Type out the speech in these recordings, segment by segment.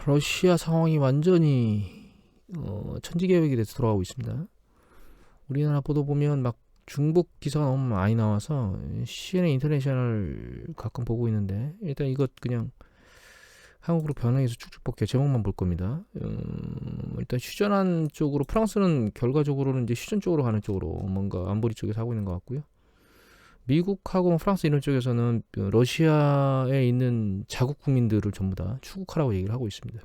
러시아 상황이 완전히 천지개벽이 돼서 돌아가고 있습니다. 우리나라 보도 보면 막 중복 기사가 너무 많이 나와서 CNN 인터내셔널 가끔 보고 있는데, 일단 이것 그냥 한국으로 변형해서 쭉쭉 볼게요. 제목만 볼 겁니다. 일단 휴전한 쪽으로, 프랑스는 결과적으로는 이제 휴전 쪽으로 가는 쪽으로 뭔가 안보리 쪽에서 하고 있는 것 같고요. 미국하고 프랑스 이런 쪽에서는 러시아에 있는 자국 국민들을 전부 다 추국하라고 얘기를 하고 있습니다.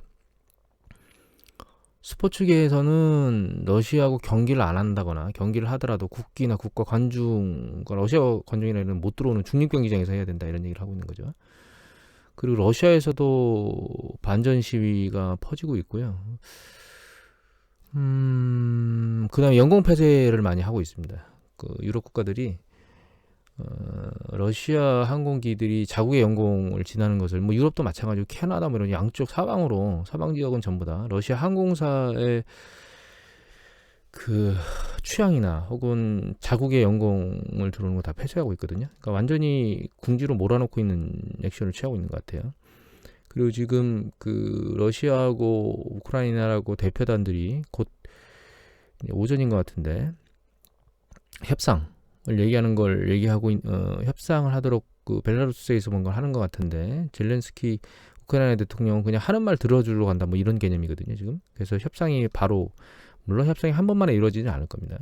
스포츠계에서는 러시아하고 경기를 안 한다거나 경기를 하더라도 국기나 국가 관중, 그러니까 러시아 관중이라는 못 들어오는 중립 경기장에서 해야 된다, 이런 얘기를 하고 있는 거죠. 그리고 러시아에서도 반전 시위가 퍼지고 있고요. 그다음에 영공 폐쇄를 많이 하고 있습니다. 그 유럽 국가들이 러시아 항공기들이 자국의 영공을 지나는 것을, 뭐 유럽도 마찬가지고 캐나다 뭐 이런 양쪽 사방으로, 사방 지역은 전부 다 러시아 항공사의 그 취향이나 혹은 자국의 영공을 들어오는 거 다 폐쇄하고 있거든요. 그러니까 완전히 궁지로 몰아넣고 있는 액션을 취하고 있는 것 같아요. 그리고 지금 그 러시아하고 우크라이나라고 대표단들이 곧 오전인 것 같은데 협상을 얘기하는 걸 얘기하고 협상을 하도록 그 벨라루스에서 뭔가 하는 것 같은데, 젤렌스키 우크라이나 대통령은 그냥 하는 말 들어주러 간다, 뭐 이런 개념이거든요 지금. 그래서 협상이 바로, 물론 협상이 한 번만에 이루어지지 않을 겁니다.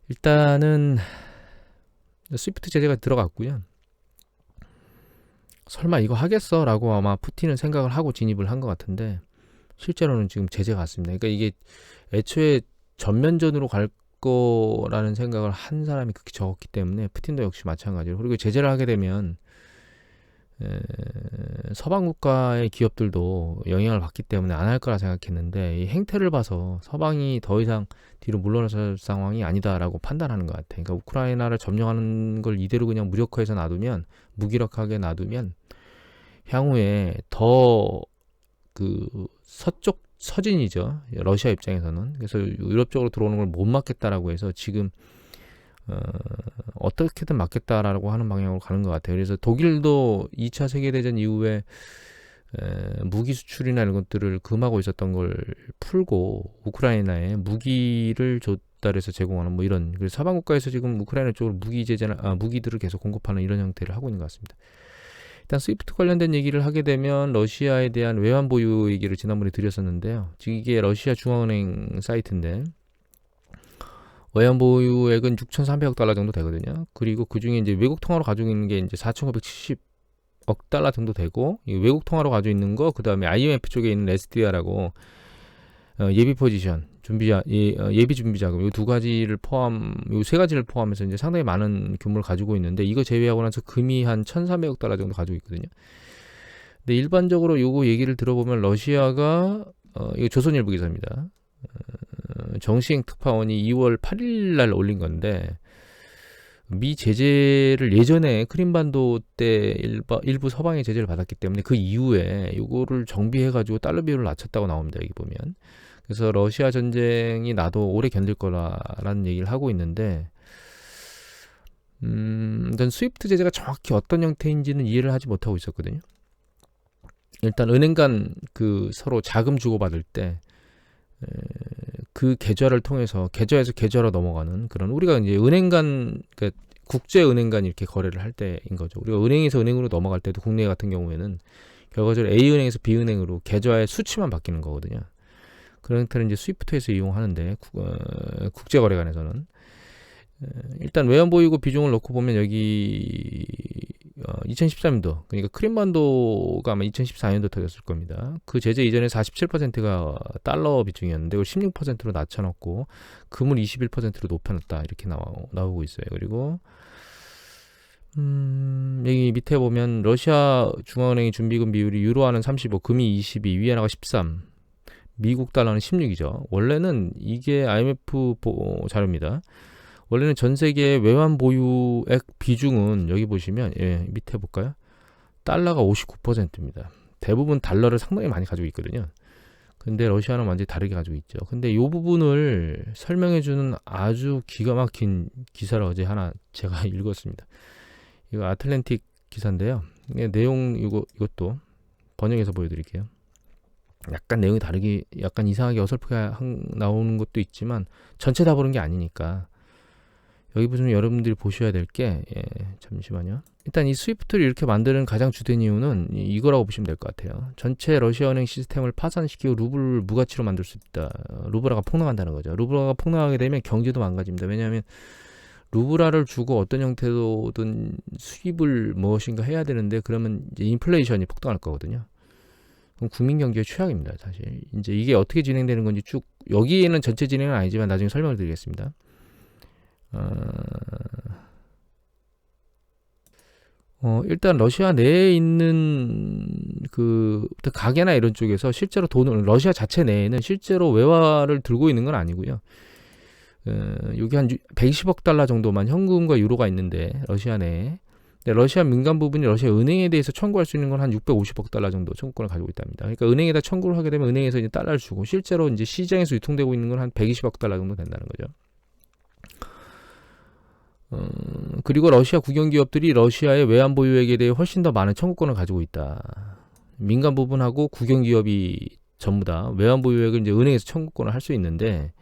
일단은 스위프트 제재가 들어갔고요. 설마 이거 하겠어? 라고 아마 푸틴은 생각을 하고 진입을 한 것 같은데, 실제로는 지금 제재가 왔습니다. 그러니까 이게 애초에 전면전으로 갈 거라는 생각을 한 사람이 그렇게 적었기 때문에 푸틴도 역시 마찬가지로. 그리고 제재를 하게 되면 서방 국가의 기업들도 영향을 받기 때문에 안 할 거라 생각했는데, 이 행태를 봐서 서방이 더 이상 뒤로 물러설 상황이 아니다라고 판단하는 것 같아요. 그러니까 우크라이나를 점령하는 걸 이대로 그냥 무력화해서 놔두면, 무기력하게 놔두면 향후에 더 그 서쪽 서진이죠, 러시아 입장에서는. 그래서 유럽 쪽으로 들어오는 걸 못 막겠다라고 해서 지금 어떻게든 막겠다라고 하는 방향으로 가는 것 같아요. 그래서 독일도 2차 세계대전 이후에 무기 수출이나 이런 것들을 금하고 있었던 걸 풀고 우크라이나에 무기를 조달해서 제공하는 뭐 이런, 그래서 서방 국가에서 지금 우크라이나 쪽으로 무기 제재나 무기들을 계속 공급하는 이런 형태를 하고 있는 것 같습니다. 일단 스위프트 관련된 얘기를 하게 되면 러시아에 대한 외환 보유 얘기를 지난번에 드렸었는데요. 지금 이게 러시아 중앙은행 사이트인데 외환 보유액은 6,300억 달러 정도 되거든요. 그리고 그 중에 이제 외국 통화로 가지고 있는 게 이제 4,970억 달러 정도 되고, 이 외국 통화로 가지고 있는 거, 그 다음에 IMF 쪽에 있는 SDR라고 예비 포지션, 예비 준비 자금, 이 두 가지를 포함, 이 세 가지를 포함해서 이제 상당히 많은 규모를 가지고 있는데, 이거 제외하고 나서 금이 한 1,300억 달러 정도 가지고 있거든요. 근데 일반적으로 요거 얘기를 들어보면 러시아가 이거 조선일보 기사입니다. 정시행 특파원이 2월 8일 날 올린 건데, 미 제재를 예전에 크림반도 때 일부 서방의 제재를 받았기 때문에 그 이후에 요거를 정비해가지고 달러 비율을 낮췄다고 나옵니다. 여기 보면. 그래서 러시아 전쟁이 나도 오래 견딜 거라는 얘기를 하고 있는데, 일단 스위프트 제재가 정확히 어떤 형태인지는 이해를 하지 못하고 있었거든요. 일단 은행 간 그 서로 자금 주고받을 때 그 계좌를 통해서, 계좌에서 계좌로 넘어가는 그런, 우리가 이제 은행 간, 그러니까 국제 은행 간 이렇게 거래를 할 때인 거죠. 우리가 은행에서 은행으로 넘어갈 때도 국내 같은 경우에는 결과적으로 A은행에서 B은행으로 계좌의 수치만 바뀌는 거거든요. 그런 형태를 이제 스위프트에서 이용하는데, 국제거래관에서는 일단 외환보유고 비중을 놓고 보면 여기 2013년도, 그러니까 크림반도가 아마 2014년도 터졌을 겁니다. 그 제재 이전에 47%가 달러 비중이었는데 이걸 16%로 낮춰놓고 금을 21%로 높여놨다, 이렇게 나오고 있어요. 그리고 여기 밑에 보면 러시아 중앙은행의 준비금 비율이 유로화는 35, 금이 22, 위안화가 13, 미국 달러는 16이죠. 원래는 이게 IMF 자료입니다. 원래는 전 세계 외환 보유액 비중은 여기 보시면, 밑에 볼까요? 달러가 59%입니다. 대부분 달러를 상당히 많이 가지고 있거든요. 근데 러시아는 완전히 다르게 가지고 있죠. 근데 이 부분을 설명해주는 아주 기가 막힌 기사를 어제 하나 제가 읽었습니다. 이거 아틀랜틱 기사인데요. 내용 이것도 번역해서 보여드릴게요. 약간 내용이 다르게 약간 이상하게 어설프게 나오는 것도 있지만 전체 다 보는 게 아니니까 여기 보시면 여러분들이 보셔야 될 게 잠시만요. 일단 이 스위프트를 이렇게 만드는 가장 주된 이유는 이거라고 보시면 될 것 같아요. 전체 러시아 은행 시스템을 파산시키고 루블을 무가치로 만들 수 있다. 루블화가 폭락한다는 거죠. 루블화가 폭락하게 되면 경제도 망가집니다. 왜냐하면 루블화를 주고 어떤 형태로든 수입을 무엇인가 해야 되는데 그러면 이제 인플레이션이 폭등할 거거든요. 그럼 국민 경제의 최악입니다. 사실 이제 이게 어떻게 진행되는 건지 쭉 여기에는 전체 진행은 아니지만 나중에 설명을 드리겠습니다. 일단 러시아 내에 있는 그 가게나 이런 쪽에서 실제로 돈을 러시아 자체 내에는 실제로 외화를 들고 있는 건 아니고요. 여기 한 120억 달러 정도만 현금과 유로가 있는데 러시아 내에. 근데 러시아 민간 부분이 러시아 은행에 대해서 청구할 수 있는 건 한 650억 달러 정도 청구권을 가지고 있답니다. 그러니까 은행에다 청구를 하게 되면 은행에서 이제 달러를 주고 실제로 이제 시장에서 유통되고 있는 건 한 120억 달러 정도 된다는 거죠. 그리고 러시아 국영 기업들이 러시아의 외환 보유액에 대해 훨씬 더 많은 청구권을 가지고 있다. 민간 부분하고 국영 기업이 전부 다 외환 보유액을 이제 은행에서 청구권을 할 수 있는데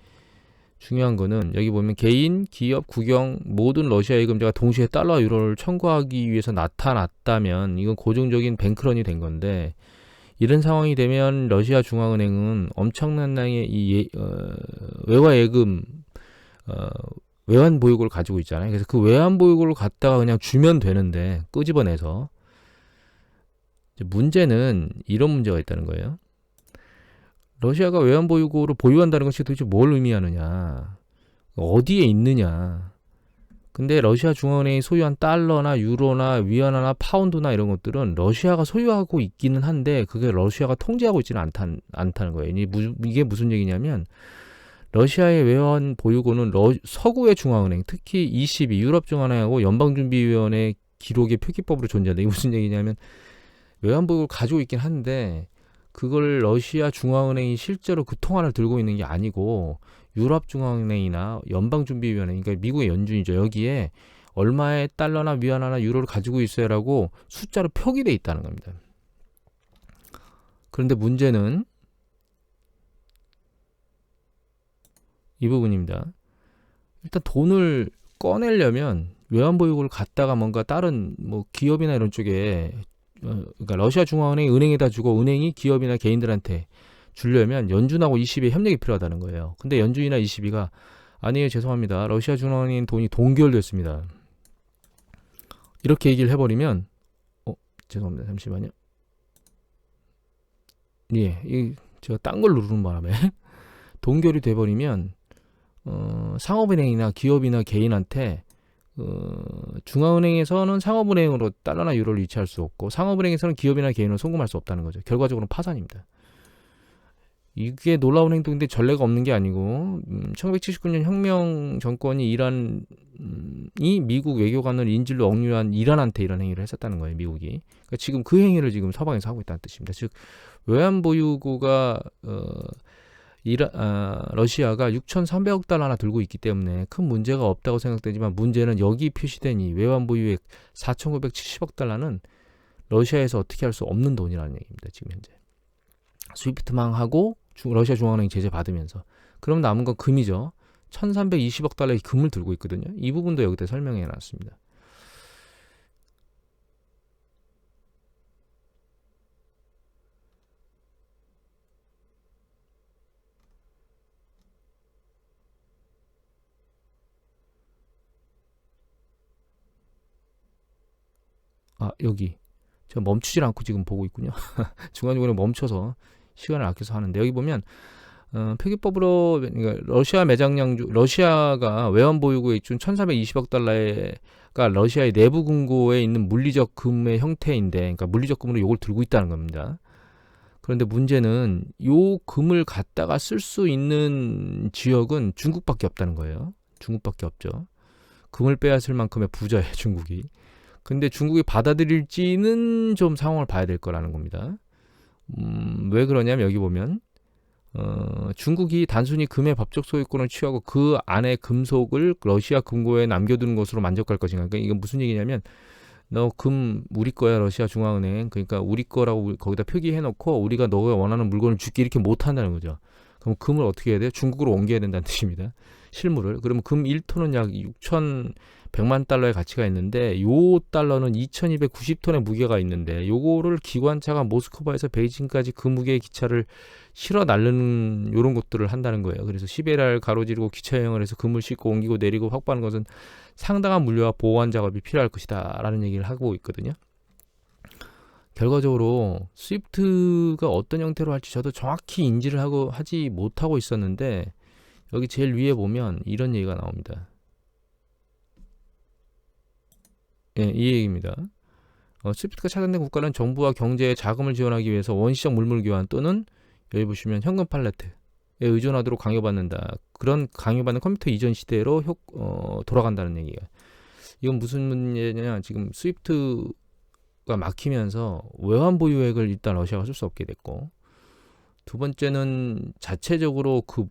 중요한 거는 여기 보면 개인, 기업, 국영 모든 러시아 예금자가 동시에 달러와 유로를 청구하기 위해서 나타났다면 이건 고정적인 뱅크런이 된 건데 이런 상황이 되면 러시아 중앙은행은 엄청난 양의 이 외화 예금 외환 보유고를 가지고 있잖아요. 그래서 그 외환 보유고를 갖다가 그냥 주면 되는데 끄집어내서 문제는 이런 문제가 있다는 거예요. 러시아가 외환 보유고를 보유한다는 것이 도대체 뭘 의미하느냐, 어디에 있느냐. 근데 러시아 중앙은행이 소유한 달러나 유로나 위안화나 파운드나 이런 것들은 러시아가 소유하고 있기는 한데 그게 러시아가 통제하고 있지는 않다는 거예요. 이게 무슨 얘기냐면 러시아의 외환 보유고는 서구의 중앙은행, 특히 ECB, 유럽중앙은행하고 연방준비위원회 기록의 표기법으로 존재한다. 이게 무슨 얘기냐면 외환 보유고를 가지고 있긴 한데 그걸 러시아 중앙은행이 실제로 그 통화를 들고 있는 게 아니고 유럽중앙은행이나 연방준비위원회, 그러니까 미국의 연준이죠. 여기에 얼마의 달러나 위안화나 유로를 가지고 있어야라고 숫자로 표기되어 있다는 겁니다. 그런데 문제는 이 부분입니다. 일단 돈을 꺼내려면 외환보유고를 갖다가 뭔가 다른 뭐 기업이나 이런 쪽에 그러니까 러시아 중앙은행이 은행에다 주고 은행이 기업이나 개인들한테 주려면 연준하고 ECB의 협력이 필요하다는 거예요. 근데 연준이나 ECB가 아니에요, 죄송합니다. 러시아 중앙은행 돈이 동결됐습니다. 이렇게 얘기를 해버리면 죄송합니다. 잠시만요. 예, 제가 딴 걸 누르는 바람에 동결이 돼버리면 상업은행이나 기업이나 개인한테 중앙은행에서는 상업은행으로 달러나 유로를 이체할 수 없고 상업은행에서는 기업이나 개인으로 송금할 수 없다는 거죠. 결과적으로는 파산입니다. 이게 놀라운 행동인데 전례가 없는 게 아니고 1979년 혁명 정권이 이란이 미국 외교관을 인질로 억류한 이란한테 이런 행위를 했었다는 거예요. 미국이. 그러니까 지금 그 행위를 지금 서방에서 하고 있다는 뜻입니다. 즉 외환 보유고가 러시아가 6,300억 달러나 들고 있기 때문에 큰 문제가 없다고 생각되지만 문제는 여기 표시된 이 외환 보유액 4,970억 달러는 러시아에서 어떻게 할 수 없는 돈이라는 얘기입니다. 지금 현재. 스위프트만 하고 러시아 중앙은행이 제재 받으면서. 그럼 남은 건 금이죠. 1,320억 달러의 금을 들고 있거든요. 이 부분도 여기다 설명해 놨습니다. 여기 제가 멈추질 않고 지금 보고 있군요. 중간중간에 멈춰서 시간을 아껴서 하는데 여기 보면 표기법으로 그러니까 러시아 매장량주 러시아가 외환 보유고에 준 1,420억 달러가 러시아의 내부 금고에 있는 물리적 금의 형태인데 그러니까 물리적 금으로 이걸 들고 있다는 겁니다. 그런데 문제는 요 금을 갖다가 쓸 수 있는 지역은 중국밖에 없다는 거예요. 중국밖에 없죠. 금을 빼앗을 만큼의 부자예요, 중국이. 근데 중국이 받아들일지는 좀 상황을 봐야 될 거라는 겁니다. 왜 그러냐면 여기 보면 중국이 단순히 금의 법적 소유권을 취하고 그 안에 금속을 러시아 금고에 남겨두는 것으로 만족할 것인가. 그러니까 이건 무슨 얘기냐면 너 금 우리 거야, 러시아 중앙은행. 그러니까 우리 거라고 거기다 표기해놓고 우리가 너가 원하는 물건을 줄게 이렇게 못 한다는 거죠. 그럼 금을 어떻게 해야 돼요? 중국으로 옮겨야 된다는 뜻입니다. 실물을. 그러면 금 1톤은 약 6,100만 달러의 가치가 있는데 요 달러는 2,290톤의 무게가 있는데 요거를 기관차가 모스크바에서 베이징까지 그 무게의 기차를 실어 날르는 요런 것들을 한다는 거예요. 그래서 시베리아를 가로지르고 기차 여행을 해서 금을 싣고 옮기고 내리고 확보하는 것은 상당한 물류와 보완 작업이 필요할 것이다 라는 얘기를 하고 있거든요. 결과적으로 스위프트가 어떤 형태로 할지 저도 정확히 인지를 하지 못하고 있었는데 여기 제일 위에 보면 이런 얘기가 나옵니다. 예, 이 얘기입니다. 스위프트가 차단된 국가는 정부와 경제에 자금을 지원하기 위해서 원시적 물물 교환 또는 여기 보시면 현금 팔레트에 의존하도록 강요받는다. 그런 강요받는 컴퓨터 이전 시대로 돌아간다는 얘기가. 이건 무슨 문제냐? 지금 스위프트가 막히면서 외환 보유액을 일단 러시아가 쓸 수 없게 됐고, 두 번째는 자체적으로 그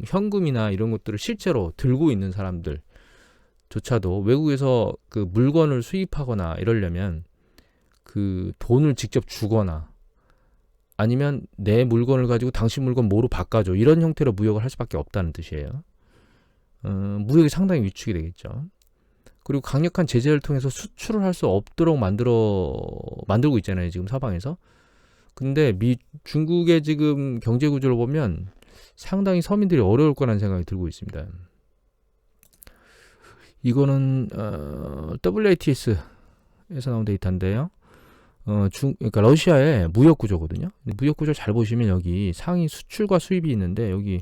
현금이나 이런 것들을 실제로 들고 있는 사람들조차도 외국에서 그 물건을 수입하거나 이러려면 그 돈을 직접 주거나 아니면 내 물건을 가지고 당신 물건 뭐로 바꿔줘 이런 형태로 무역을 할 수밖에 없다는 뜻이에요. 무역이 상당히 위축이 되겠죠. 그리고 강력한 제재를 통해서 수출을 할 수 없도록 만들고 있잖아요, 지금 서방에서. 근데 중국의 지금 경제 구조를 보면 상당히 서민들이 어려울 거라는 생각이 들고 있습니다. 이거는 WATS에서 나온 데이터인데요. 그러니까 러시아의 무역 구조거든요. 무역 구조 잘 보시면 여기 상위 수출과 수입이 있는데 여기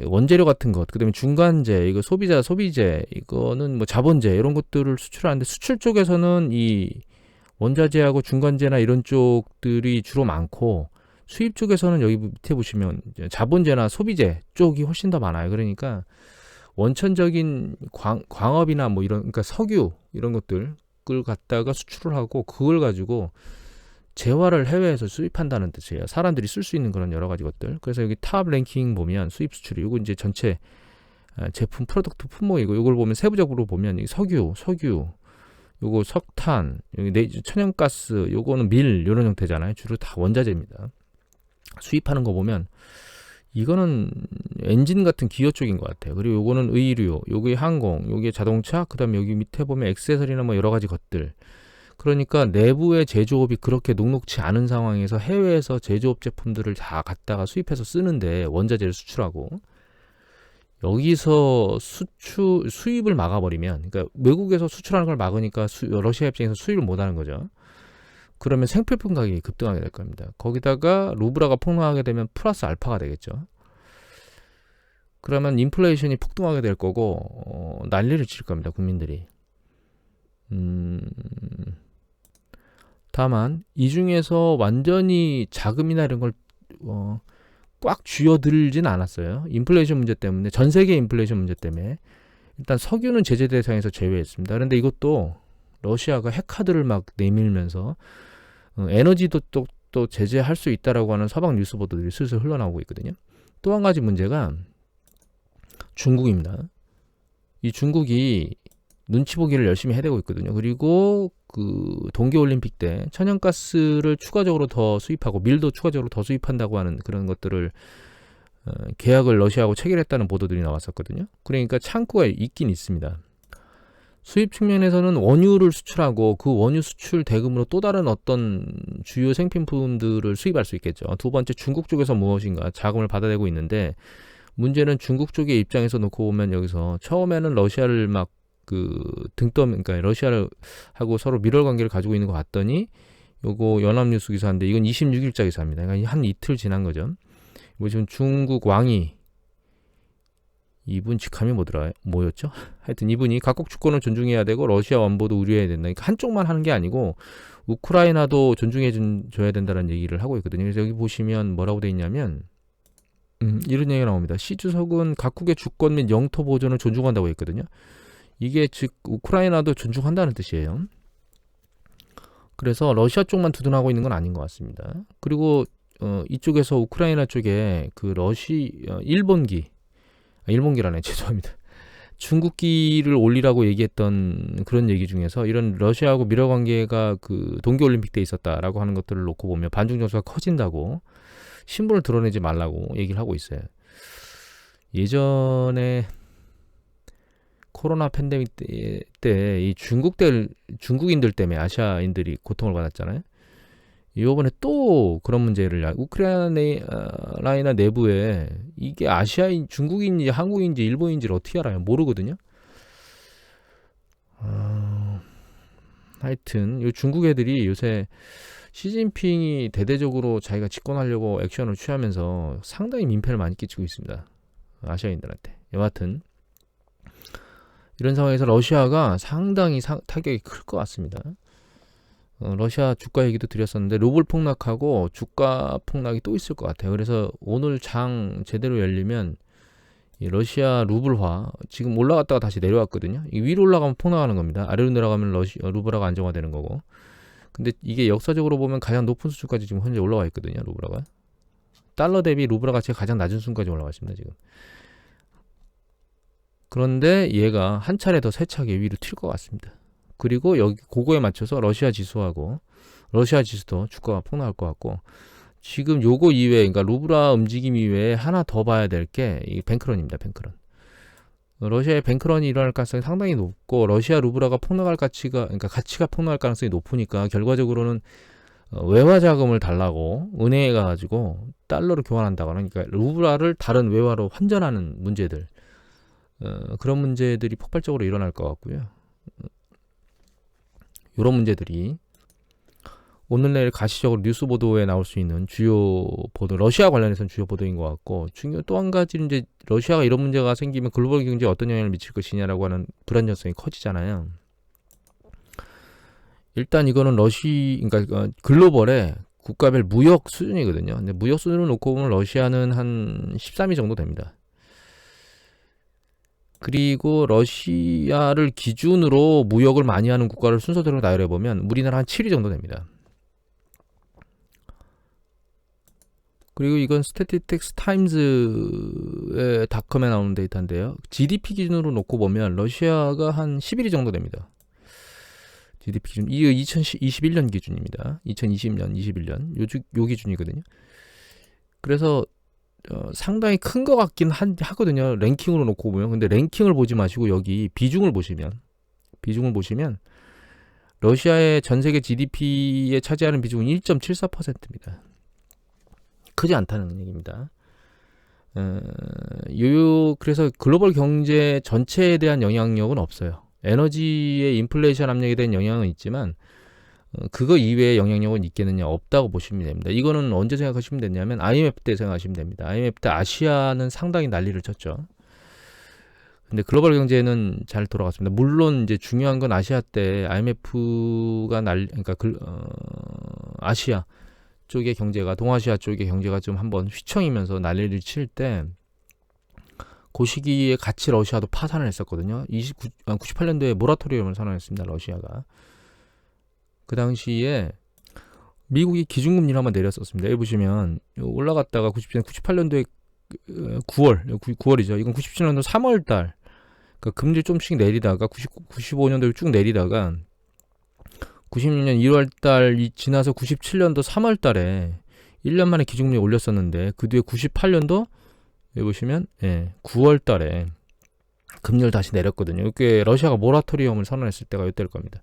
원재료 같은 것, 그다음에 중간재, 이거 소비재, 이거는 뭐 자본재 이런 것들을 수출하는데 수출 쪽에서는 이 원자재하고 중간재나 이런 쪽들이 주로 많고 수입 쪽에서는 여기 밑에 보시면 자본재나 소비재 쪽이 훨씬 더 많아요. 그러니까 원천적인 광업이나 뭐 이런, 그러니까 석유 이런 것들 을 갖다가 수출을 하고 그걸 가지고 재화를 해외에서 수입한다는 뜻이에요. 사람들이 쓸 수 있는 그런 여러 가지 것들. 그래서 여기 탑 랭킹 보면 수입 수출이 이거 이제 전체 제품 프로덕트 품목이고 이걸 보면 세부적으로 보면 석유, 요거 석탄, 여기 천연가스, 요거는 밀 이런 형태잖아요. 주로 다 원자재입니다. 수입하는 거 보면 이거는 엔진 같은 기어 쪽인 것 같아요. 그리고 요거는 의류, 요게 항공, 요게 자동차, 그 다음에 여기 밑에 보면 액세서리나 뭐 여러 가지 것들. 그러니까 내부의 제조업이 그렇게 녹록치 않은 상황에서 해외에서 제조업 제품들을 다 갖다가 수입해서 쓰는데 원자재를 수출하고 여기서 수입을 막아버리면, 그러니까 외국에서 수출하는 걸 막으니까 러시아 입장에서 수입을 못하는 거죠. 그러면 생필품 가격이 급등하게 될 겁니다. 거기다가 루브라가 폭락하게 되면 플러스 알파가 되겠죠. 그러면 인플레이션이 폭등하게 될 거고 난리를 칠 겁니다, 국민들이. 다만 이 중에서 완전히 자금이나 이런 걸 꽉 쥐어들진 않았어요. 인플레이션 문제 때문에, 전 세계 인플레이션 문제 때문에 일단 석유는 제재 대상에서 제외했습니다. 그런데 이것도 러시아가 핵카드를 막 내밀면서 에너지도 또 제재할 수 있다라고 하는 서방 뉴스 보도들이 슬슬 흘러나오고 있거든요. 또 한 가지 문제가 중국입니다. 이 중국이 눈치 보기를 열심히 해대고 있거든요. 그리고 그 동계올림픽 때 천연가스를 추가적으로 더 수입하고 밀도 추가적으로 더 수입한다고 하는 그런 것들을 계약을 러시아하고 체결했다는 보도들이 나왔었거든요. 그러니까 창구가 있긴 있습니다. 수입 측면에서는 원유를 수출하고 그 원유 수출 대금으로 또 다른 어떤 주요 생필품들을 수입할 수 있겠죠. 두 번째, 중국 쪽에서 무엇인가 자금을 받아내고 있는데 문제는 중국 쪽의 입장에서 놓고 보면 여기서 처음에는 러시아를 막 그러니까 러시아를 하고 서로 밀월 관계를 가지고 있는 것 같더니 요거 연합뉴스 기사인데 이건 26일자 기사입니다. 그러니까 한 이틀 지난 거죠. 뭐 지금 중국 왕이 이분 직함이 뭐였죠? 하여튼 이분이 각국 주권을 존중해야 되고 러시아 완보도 우려해야 된다. 그러니까 한쪽만 하는 게 아니고 우크라이나도 존중해 줘야 된다는 얘기를 하고 있거든요. 그래서 여기 보시면 뭐라고 돼 있냐면 이런 얘기가 나옵니다. 시 주석은 각국의 주권 및 영토 보존을 존중한다고 했거든요. 이게 즉 우크라이나도 존중한다는 뜻이에요. 그래서 러시아 쪽만 두둔하고 있는 건 아닌 것 같습니다. 그리고 이쪽에서 우크라이나 쪽에 그 일본기라네, 죄송합니다. 중국기를 올리라고 얘기했던 그런 얘기 중에서 이런 러시아하고 밀러 관계가 그 동계올림픽 때 있었다라고 하는 것들을 놓고 보면 반중 정서가 커진다고 신분을 드러내지 말라고 얘기를 하고 있어요. 예전에 코로나 팬데믹 때 이 중국인들 때문에 아시아인들이 고통을 받았잖아요. 이번에 또 그런 문제를 우크라이나 내부에 이게 아시아인, 중국인인지 한국인지 일본인지를 어떻게 알아요? 모르거든요. 하여튼 이 중국 애들이 요새 시진핑이 대대적으로 자기가 집권하려고 액션을 취하면서 상당히 민폐를 많이 끼치고 있습니다. 아시아인들한테. 여하튼 이런 상황에서 러시아가 상당히 타격이 클 것 같습니다. 러시아 주가 얘기도 드렸었는데 루블 폭락하고 주가 폭락이 또 있을 것 같아요. 그래서 오늘 장 제대로 열리면 이 러시아 루블화 지금 올라갔다가 다시 내려왔거든요. 이 위로 올라가면 폭락하는 겁니다. 아래로 내려가면 루블화가 안정화되는 거고. 근데 이게 역사적으로 보면 가장 높은 수준까지 지금 현재 올라와 있거든요. 루블화가. 달러 대비 루블화 가치가 가장 낮은 수준까지 올라와 있습니다. 지금. 그런데 얘가 한 차례 더 세차게 위로 튈 것 같습니다. 그리고 여기 그거에 맞춰서 러시아 지수도 주가가 폭락할 것 같고, 지금 요거 이외에, 그러니까 루블화 움직임 이외에 하나 더 봐야 될 게 이 뱅크런입니다. 뱅크런. 러시아의 뱅크런이 일어날 가능성이 상당히 높고, 러시아 루블화가 폭락할 가치가 폭락할 가능성이 높으니까 결과적으로는 외화 자금을 달라고 은행에 가가지고 달러로 교환한다거나, 그러니까 루블화를 다른 외화로 환전하는 문제들, 그런 문제들이 폭발적으로 일어날 것 같고요. 이런 문제들이 오늘 내일 가시적으로 뉴스 보도에 나올 수 있는 주요 보도, 러시아 관련해서는 주요 보도인 것 같고, 또 한 가지 이제 러시아가 이런 문제가 생기면 글로벌 경제에 어떤 영향을 미칠 것이냐라고 하는 불안정성이 커지잖아요. 일단 이거는 그러니까 글로벌의 국가별 무역 수준이거든요. 근데 무역 수준을 놓고 보면 러시아는 한 13위 정도 됩니다. 그리고 러시아를 기준으로 무역을 많이 하는 국가를 순서대로 나열해보면 우리나라 한 7위 정도 됩니다. 그리고 이건 스태티스틱스 타임즈의 닷컴에 나오는 데이터인데요. GDP 기준으로 놓고 보면 러시아가 한 11위 정도 됩니다. GDP 기준. 이게 2021년 기준입니다. 2020년, 21년. 요 기준이거든요. 그래서 상당히 큰 것 같긴 하거든요. 랭킹으로 놓고 보면. 근데 랭킹을 보지 마시고 여기 비중을 보시면 러시아의 전 세계 GDP에 차지하는 비중은 1.74%입니다. 크지 않다는 얘기입니다. 그래서 글로벌 경제 전체에 대한 영향력은 없어요. 에너지의 인플레이션 압력에 대한 영향은 있지만 그거 이외의 영향력은 있겠느냐, 없다고 보시면 됩니다. 이거는 언제 생각하시면 되냐면 IMF 때 생각하시면 됩니다. IMF 때 아시아는 상당히 난리를 쳤죠. 근데 글로벌 경제는 잘 돌아갔습니다. 물론 이제 중요한 건 아시아 때 IMF가 아시아 쪽의 경제가, 동아시아 쪽의 경제가 좀 한번 휘청이면서 난리를 칠 때 그 시기에 같이 러시아도 파산을 했었거든요. 98년도에 모라토리엄을 선언했습니다. 러시아가. 그 당시에 미국이 기준금리를 한번 내렸었습니다. 여기 보시면 올라갔다가 98년도에 9월이죠. 이건 97년도 3월 달. 그러니까 금리를 좀씩 내리다가 95년도에 쭉 내리다가 96년 1월 달 지나서 97년도 3월 달에 1년 만에 기준금리 올렸었는데, 그 뒤에 98년도 여기 보시면 9월 달에 금리를 다시 내렸거든요. 이게 러시아가 모라토리엄을 선언했을 때가 이때일 겁니다.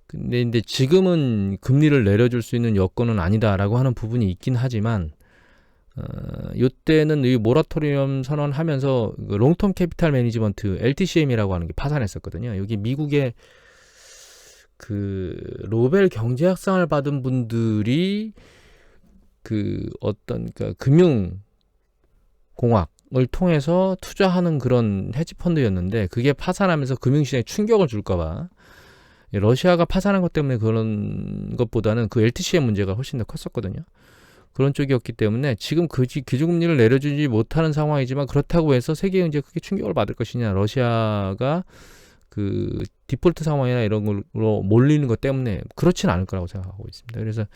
근데 지금은 금리를 내려줄 수 있는 여건은 아니다라고 하는 부분이 있긴 하지만, 이때는 이 모라토리엄 선언하면서 롱텀 캐피탈 매니지먼트 LTCM이라고 하는 게 파산했었거든요. 여기 미국의 그 노벨 경제학상을 받은 분들이 그러니까 금융 공학을 통해서 투자하는 그런 헤지펀드였는데, 그게 파산하면서 금융시장에 충격을 줄까봐 러시아가 파산한 것 때문에 그런 것보다는 그 LTCM 문제가 훨씬 더 컸었거든요. 그런 쪽이었기 때문에 지금 기준금리를 내려주지 못하는 상황이지만, 그렇다고 해서 세계 경제에 크게 충격을 받을 것이냐, 러시아가 그 디폴트 상황이나 이런 걸로 몰리는 것 때문에 그렇지는 않을 거라고 생각하고 있습니다. 그래서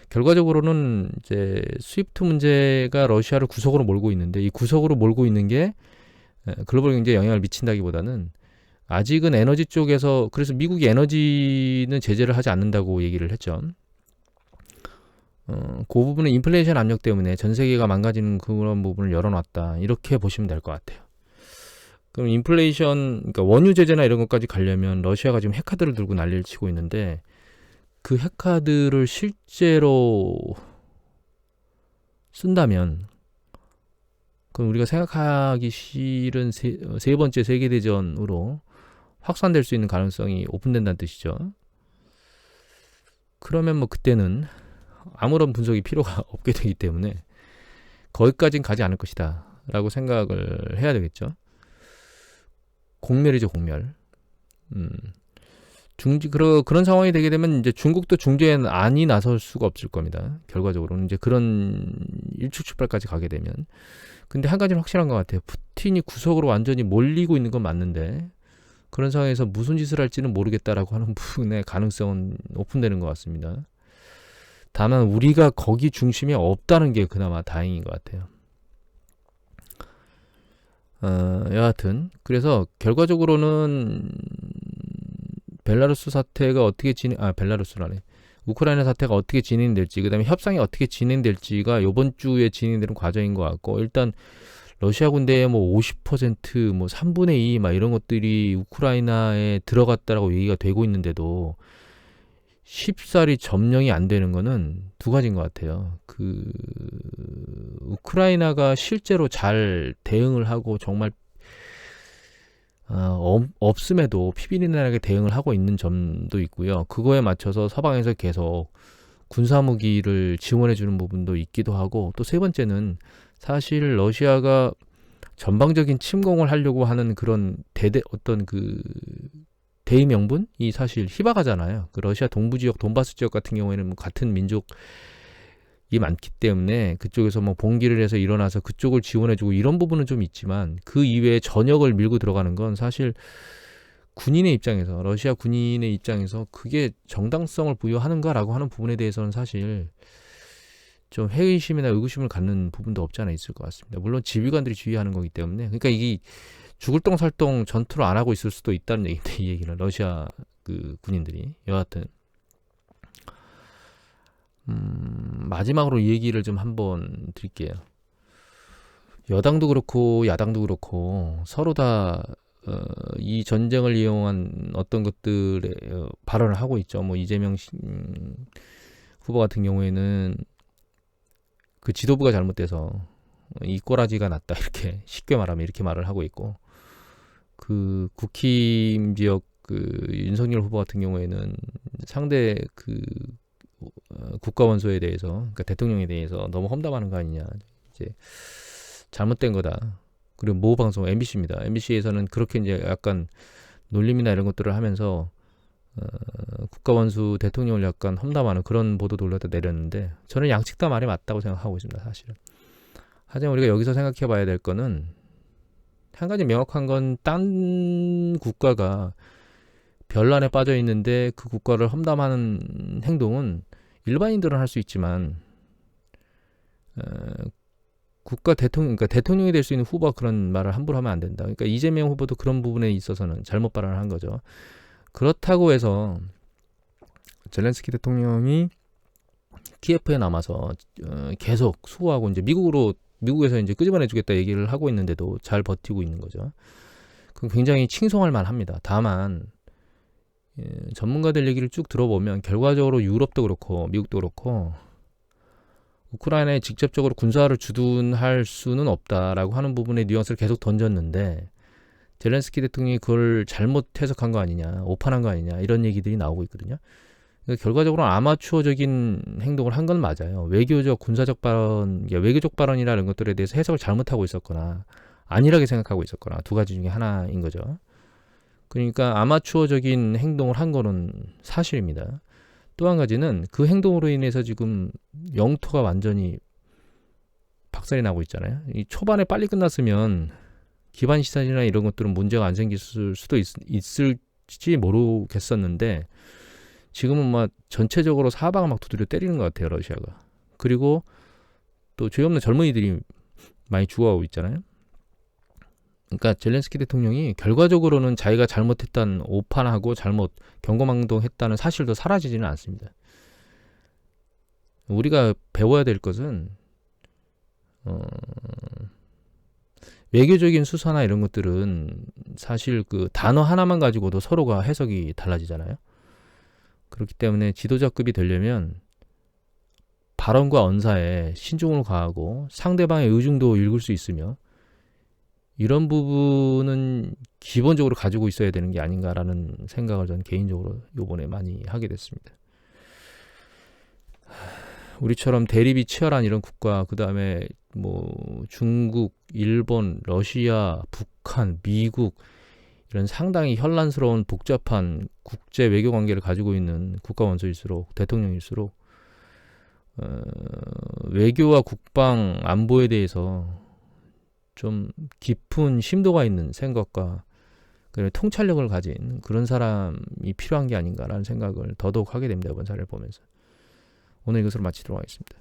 결과적으로는 이제 스위프트 문제가 러시아를 구석으로 몰고 있는데, 이 구석으로 몰고 있는 게 글로벌 경제에 영향을 미친다기보다는 아직은 에너지 쪽에서, 그래서 미국이 에너지는 제재를 하지 않는다고 얘기를 했죠. 그 부분은 인플레이션 압력 때문에 전 세계가 망가지는 그런 부분을 열어놨다, 이렇게 보시면 될 것 같아요. 그럼 인플레이션, 그러니까 원유 제재나 이런 것까지 가려면 러시아가 지금 핵카드를 들고 난리를 치고 있는데, 그 핵카드를 실제로 쓴다면 그럼 우리가 생각하기 싫은 세 번째 세계대전으로 확산될 수 있는 가능성이 오픈된다는 뜻이죠. 그러면 뭐 그때는 아무런 분석이 필요가 없게 되기 때문에 거기까지는 가지 않을 것이다 라고 생각을 해야 되겠죠. 공멸이죠, 공멸. 그런 상황이 되게 되면 이제 중국도 중재안이 나설 수가 없을 겁니다. 결과적으로는 이제 그런 일축출발까지 가게 되면. 근데 한 가지는 확실한 것 같아요. 푸틴이 구석으로 완전히 몰리고 있는 건 맞는데, 그런 상황에서 무슨 짓을 할지는 모르겠다라고 하는 부분의 가능성은 오픈되는 것 같습니다. 다만 우리가 거기 중심에 없다는 게 그나마 다행인 것 같아요. 여하튼 그래서 결과적으로는 벨라루스 사태가 어떻게 벨라루스라네. 우크라이나 사태가 어떻게 진행될지, 그다음에 협상이 어떻게 진행될지가 이번 주에 진행되는 과정인 것 같고, 일단 러시아 군대의 뭐 50%, 뭐 3분의 2 막 이런 것들이 우크라이나에 들어갔다라고 얘기가 되고 있는데도 쉽사리 점령이 안 되는 거는 두 가지인 것 같아요. 우크라이나가 실제로 잘 대응을 하고 정말 없음에도 피비린내나게 대응을 하고 있는 점도 있고요. 그거에 맞춰서 서방에서 계속 군사무기를 지원해주는 부분도 있기도 하고, 또 세 번째는 사실 러시아가 전방적인 침공을 하려고 하는 그런 대의 명분이 사실 희박하잖아요. 그 러시아 동부 지역, 돈바스 지역 같은 경우에는 같은 민족이 많기 때문에 그쪽에서 뭐 봉기를 해서 일어나서 그쪽을 지원해주고 이런 부분은 좀 있지만, 그 이외에 전역을 밀고 들어가는 건 사실 군인의 입장에서, 러시아 군인의 입장에서 그게 정당성을 부여하는가라고 하는 부분에 대해서는 사실 좀 회의심이나 의구심을 갖는 부분도 없지 않아 있을 것 같습니다. 물론 지휘관들이 지휘하는 거기 때문에, 그러니까 이게 죽을 똥살똥 전투를 안 하고 있을 수도 있다는 얘기인데, 이 얘기는 러시아 군인들이. 여하튼 마지막으로 이 얘기를 좀 한번 드릴게요. 여당도 그렇고 야당도 그렇고 서로 다 이 전쟁을 이용한 어떤 것들에 발언을 하고 있죠. 뭐 이재명 후보 같은 경우에는 그 지도부가 잘못돼서 이 꼬라지가 났다, 이렇게 쉽게 말하면 이렇게 말을 하고 있고, 그 국힘 지역 윤석열 후보 같은 경우에는 상대 국가원수에 대해서, 그러니까 대통령에 대해서 너무 험담하는 거 아니냐, 이제 잘못된 거다. 그리고 모 방송 MBC입니다. MBC에서는 그렇게 이제 약간 놀림이나 이런 것들을 하면서 국가원수 대통령을 약간 험담하는 그런 보도도 올렸다 내렸는데, 저는 양측 다 말이 맞다고 생각하고 있습니다, 사실은. 하지만 우리가 여기서 생각해 봐야 될 거는, 한 가지 명확한 건, 딴 국가가 변란에 빠져 있는데 그 국가를 험담하는 행동은 일반인들은 할 수 있지만, 국가 대통령, 그러니까 대통령이 될 수 있는 후보가 그런 말을 함부로 하면 안 된다. 그러니까 이재명 후보도 그런 부분에 있어서는 잘못 발언을 한 거죠. 그렇다고 해서 젤렌스키 대통령이 키예프에 남아서 계속 수호하고 이제 미국에서 이제 끄집어내주겠다 얘기를 하고 있는데도 잘 버티고 있는 거죠. 그건 굉장히 칭송할 만합니다. 다만 전문가들 얘기를 쭉 들어보면 결과적으로 유럽도 그렇고 미국도 그렇고 우크라이나에 직접적으로 군사를 주둔할 수는 없다라고 하는 부분의 뉘앙스를 계속 던졌는데, 젤렌스키 대통령이 그걸 잘못 해석한 거 아니냐, 오판한 거 아니냐, 이런 얘기들이 나오고 있거든요. 그러니까 결과적으로 아마추어적인 행동을 한 건 맞아요. 외교적, 군사적 발언, 외교적 발언이라는 것들에 대해서 해석을 잘못하고 있었거나 안일하게 생각하고 있었거나 두 가지 중에 하나인 거죠. 그러니까 아마추어적인 행동을 한 거는 사실입니다. 또 한 가지는 그 행동으로 인해서 지금 영토가 완전히 박살이 나고 있잖아요. 이 초반에 빨리 끝났으면 기반 시설이나 이런 것들은 문제가 안 생겼을 수도 있을지 모르겠었는데, 지금은 막 전체적으로 사방을 막 두드려 때리는 것 같아요, 러시아가. 그리고 또 죄 없는 젊은이들이 많이 죽어가고 있잖아요. 그러니까 젤렌스키 대통령이 결과적으로는 자기가 잘못했다는 오판하고 잘못 경고망동했다는 사실도 사라지지는 않습니다. 우리가 배워야 될 것은 외교적인 수사나 이런 것들은 사실 그 단어 하나만 가지고도 서로가 해석이 달라지잖아요. 그렇기 때문에 지도자급이 되려면 발언과 언사에 신중을 가하고 상대방의 의중도 읽을 수 있으며 이런 부분은 기본적으로 가지고 있어야 되는 게 아닌가라는 생각을 저는 개인적으로 이번에 많이 하게 됐습니다. 우리처럼 대립이 치열한 이런 국가, 그 다음에 뭐 중국, 일본, 러시아, 북한, 미국 이런 상당히 현란스러운 복잡한 국제 외교 관계를 가지고 있는 국가 원수일수록 대통령일수록 외교와 국방 안보에 대해서 좀 깊은 심도가 있는 생각과 그리고 통찰력을 가진 그런 사람이 필요한 게 아닌가라는 생각을 더더욱 하게 됩니다. 이번 사례를 보면서. 오늘 이것으로 마치도록 하겠습니다.